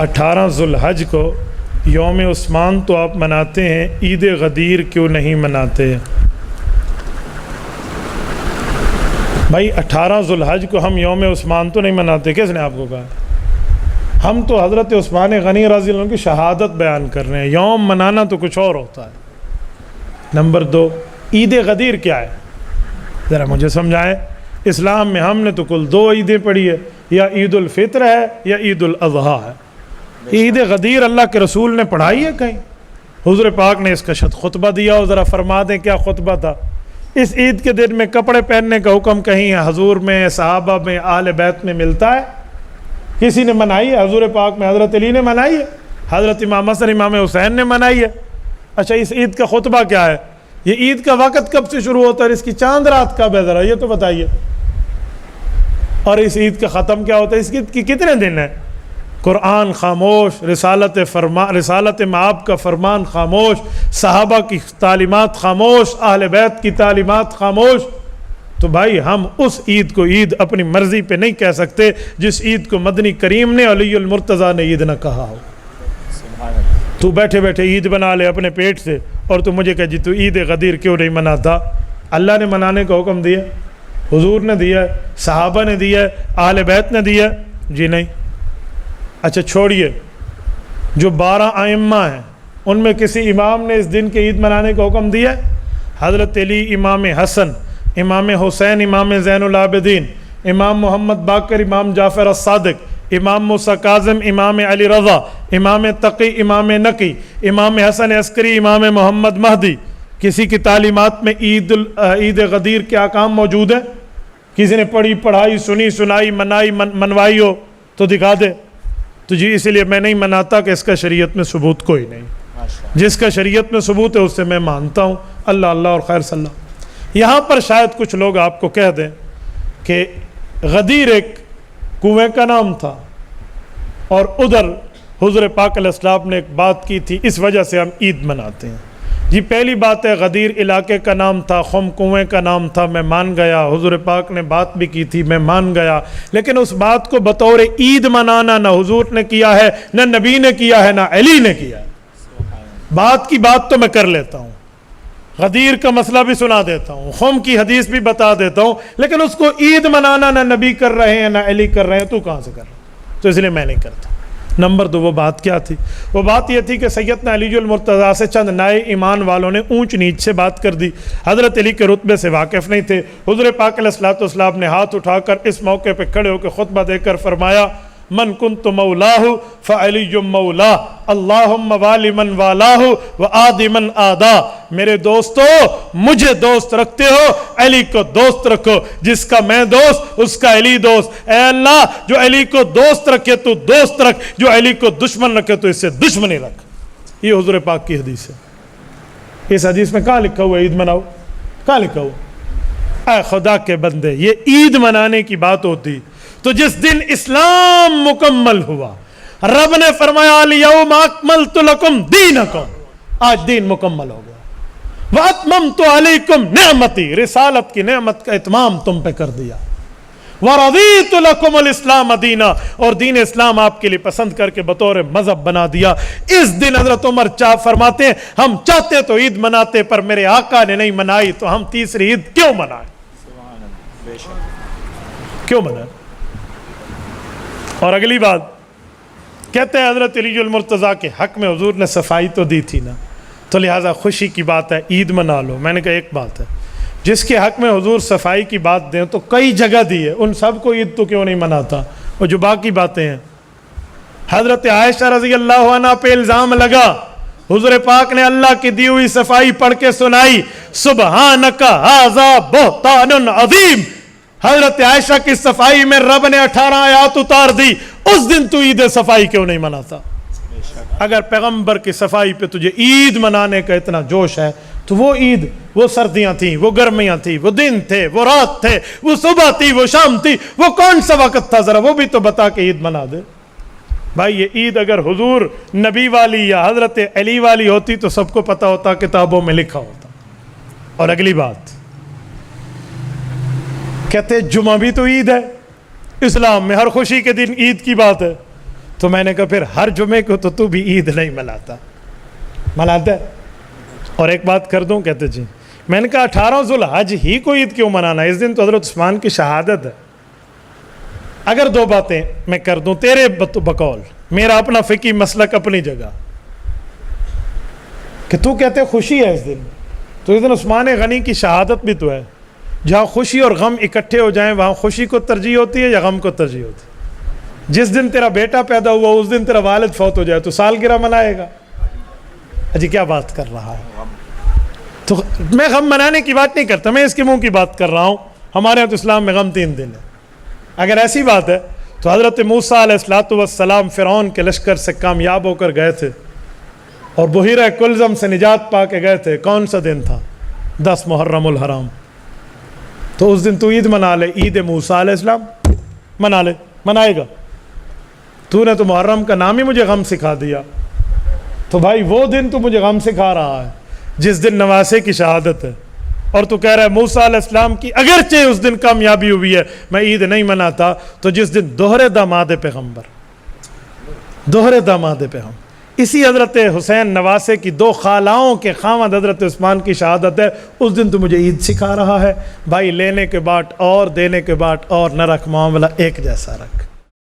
18 ذوالحج کو یوم عثمان تو آپ مناتے ہیں، عید غدیر کیوں نہیں مناتے؟ بھائی 18 ذوالحج کو ہم یوم عثمان تو نہیں مناتے، کس نے آپ کو کہا؟ ہم تو حضرت عثمان غنی رضی اللہ عنہ کی شہادت بیان کر رہے ہیں، یوم منانا تو کچھ اور ہوتا ہے۔ نمبر 2، عید غدیر کیا ہے؟ ذرا مجھے سمجھائیں۔ اسلام میں ہم نے تو کل 2 عیدیں پڑھی ہے، یا عید الفطر ہے یا عید الاضحیٰ ہے۔ عید غدیر اللہ کے رسول نے پڑھائی ہے کہیں؟ حضور پاک نے اس کا شد خطبہ دیا ہو، ذرا فرما دیں کیا خطبہ تھا؟ اس عید کے دن میں کپڑے پہننے کا حکم کہیں ہے حضور میں، صحابہ میں، اہل بیت میں ملتا ہے؟ کسی نے منائی ہے؟ حضور پاک میں حضرت علی نے منائی ہے، حضرت امام حسن امام حسین نے منائی ہے۔ اچھا، اس عید کا خطبہ کیا ہے؟ یہ عید کا وقت کب سے شروع ہوتا ہے اور اس کی چاند رات کب ہے؟ ذرا یہ تو بتائیے۔ اور اس عید کا ختم کیا ہوتا ہے؟ اس عید کی کتنے دن ہیں؟ قرآن خاموش، رسالت مآب کا فرمان خاموش، صحابہ کی تعلیمات خاموش، اہل بیت کی تعلیمات خاموش۔ تو بھائی ہم اس عید کو عید اپنی مرضی پہ نہیں کہہ سکتے جس عید کو مدنی کریم نے، علی المرتضیٰ نے عید نہ کہا ہو۔ تو بیٹھے بیٹھے عید بنا لے اپنے پیٹ سے، اور تو مجھے کہہ جی تو عید غدیر کیوں نہیں مناتا؟ اللہ نے منانے کا حکم دیا، حضور نے دیا، صحابہ نے دیا، اہل بیت نے دیا؟ جی نہیں۔ اچھا چھوڑیے، جو 12 ائمہ ہیں ان میں کسی امام نے اس دن کے عید منانے کا حکم دیا؟ حضرت علی، امام حسن، امام حسین، امام زین العابدین، امام محمد باقر، امام جعفر الصادق، امام موسیٰ کاظم، امام علی رضا، امام تقی، امام نقی، امام حسن عسکری، امام محمد مہدی، کسی کی تعلیمات میں عید غدیر کے احکام موجود ہیں؟ کسی نے پڑھی، پڑھائی، سنی، سنائی، منائی، منوائی ہو تو دکھا دے۔ تو جی اس لیے میں نہیں مناتا کہ اس کا شریعت میں ثبوت کوئی نہیں، جس کا شریعت میں ثبوت ہے اس سے میں مانتا ہوں۔ اللہ اللہ اور خیر صلی اللہ۔ یہاں پر شاید کچھ لوگ آپ کو کہہ دیں کہ غدیر ایک کنویں کا نام تھا، اور ادھر حضور پاک علیہ السلام نے ایک بات کی تھی، اس وجہ سے ہم عید مناتے ہیں۔ جی پہلی بات ہے، غدیر علاقے کا نام تھا، خم کنویں کا نام تھا، میں مان گیا، حضور پاک نے بات بھی کی تھی، میں مان گیا، لیکن اس بات کو بطور عید منانا نہ حضور نے کیا ہے، نہ نبی نے کیا ہے، نہ علی نے کیا ہے۔ بات کی بات تو میں کر لیتا ہوں، غدیر کا مسئلہ بھی سنا دیتا ہوں، خم کی حدیث بھی بتا دیتا ہوں، لیکن اس کو عید منانا نہ نبی کر رہے ہیں نہ علی کر رہے ہیں، تو کہاں سے کر رہے ہیں؟ تو اس لیے میں نہیں کرتا۔ نمبر 2، وہ بات کیا تھی؟ وہ بات یہ تھی کہ سیدنا علی المرتضیٰ سے چند نئے ایمان والوں نے اونچ نیچ سے بات کر دی، حضرت علی کے رتبے سے واقف نہیں تھے۔ حضور پاک علیہ الصلوۃ والسلام نے ہاتھ اٹھا کر اس موقع پہ کھڑے ہو کے خطبہ دے کر فرمایا، من کنت مولاہ فعلی مولا، اللہم والی من والاہ وآدی من آدا۔ میرے دوستو، مجھے دوست رکھتے ہو، علی کو دوست رکھو، جس کا میں دوست اس کا علی دوست۔ اے اللہ، جو علی کو دوست رکھے تو دوست رکھ، جو علی کو دشمن رکھے تو اس سے دشمنی رکھ۔ یہ حضور پاک کی حدیث ہے۔ اس حدیث میں کہاں لکھا ہوا عید مناؤ؟ کہاں لکھا ہوا؟ اے خدا کے بندے، یہ عید منانے کی بات ہوتی تو جس دن اسلام مکمل ہوا، رب نے فرمایا الیوم اکملت لکم دینکم، آج دین مکمل ہو گیا، واتممت علیکم نعمتی، رسالت کی نعمت کا اتمام تم پہ کر دیا، ورضیت لکم الاسلام دینا، اور دین اسلام آپ کے لیے پسند کر کے بطور مذہب بنا دیا۔ اس دن حضرت عمر فرماتے ہیں ہم چاہتے تو عید مناتے، پر میرے آقا نے نہیں منائی، تو ہم تیسری عید کیوں منائیں؟ کیوں منائیں؟ اور اگلی بات کہتے ہیں حضرت علی المرتضیٰ کے حق میں حضور نے صفائی تو دی تھی نا، تو لہٰذا خوشی کی بات ہے، عید منا لو۔ میں نے کہا ایک بات ہے، جس کے حق میں حضور صفائی کی بات دیں تو کئی جگہ دی ہے، ان سب کو عید تو کیوں نہیں مناتا؟ اور جو باقی باتیں ہیں، حضرت عائشہ رضی اللہ عنہ پہ الزام لگا، حضور پاک نے اللہ کی دی ہوئی صفائی پڑھ کے سنائی، سبحانک ھذا بہتان عظیم۔ حضرت عائشہ کی صفائی میں رب نے 18 آیات اتار دی، اس دن تو عید صفائی کیوں نہیں مناتا؟ اگر پیغمبر کی صفائی پہ تجھے عید منانے کا اتنا جوش ہے تو وہ عید، وہ سردیاں تھیں، وہ گرمیاں تھیں، وہ دن تھے، وہ رات تھے، وہ صبح تھی، وہ شام تھی، وہ کون سا وقت تھا؟ ذرا وہ بھی تو بتا کے عید منا دے۔ بھائی یہ عید اگر حضور نبی والی یا حضرت علی والی ہوتی تو سب کو پتا ہوتا، کتابوں میں لکھا ہوتا۔ اور اگلی بات کہتے جمعہ بھی تو عید ہے، اسلام میں ہر خوشی کے دن عید کی بات ہے، تو میں نے کہا پھر ہر جمعے کو تو بھی عید نہیں مناتا ہے؟ اور ایک بات کر دوں؟ کہتے جی میں نے کہا 18 ذوالحج ہی کو عید کیوں منانا؟ اس دن تو حضرت عثمان کی شہادت ہے۔ اگر 2 باتیں میں کر دوں تیرے بقول، میرا اپنا فقہی مسلک اپنی جگہ، کہ تو کہتے خوشی ہے اس دن، تو اس دن عثمان غنی کی شہادت بھی تو ہے۔ جہاں خوشی اور غم اکٹھے ہو جائیں وہاں خوشی کو ترجیح ہوتی ہے یا غم کو ترجیح ہوتی ہے؟ جس دن تیرا بیٹا پیدا ہوا اس دن تیرا والد فوت ہو جائے تو سالگرہ منائے گا؟ اجی کیا بات کر رہا ہے؟ تو میں غم منانے کی بات نہیں کرتا، میں اس کے منہ کی بات کر رہا ہوں۔ ہمارے یہاں تو اسلام میں غم 3 دن ہے۔ اگر ایسی بات ہے تو حضرت موسیٰ علیہ السلام فرعون کے لشکر سے کامیاب ہو کر گئے تھے اور بحیرہ کلزم سے نجات پا کے گئے تھے، کون سا دن تھا؟ 10 محرم الحرام۔ تو اس دن تو عید منا لے، عید موسیٰ علیہ السلام منائے گا۔ تو نے تو محرم کا نام ہی مجھے غم سکھا دیا، تو بھائی وہ دن تو مجھے غم سکھا رہا ہے جس دن نواسے کی شہادت ہے، اور تو کہہ رہا ہے موسیٰ علیہ السلام کی اگرچہ اس دن کامیابی ہوئی ہے میں عید نہیں مناتا۔ تو جس دن دوہرے داماد پیغمبر، اسی حضرت حسین نواسے کی 2 خالاؤں کے خاوند حضرت عثمان کی شہادت ہے، اس دن تو مجھے عید سکھا رہا ہے۔ بھائی لینے کے بعد اور دینے کے بعد اور نہ رکھ، معاملہ ایک جیسا رکھ۔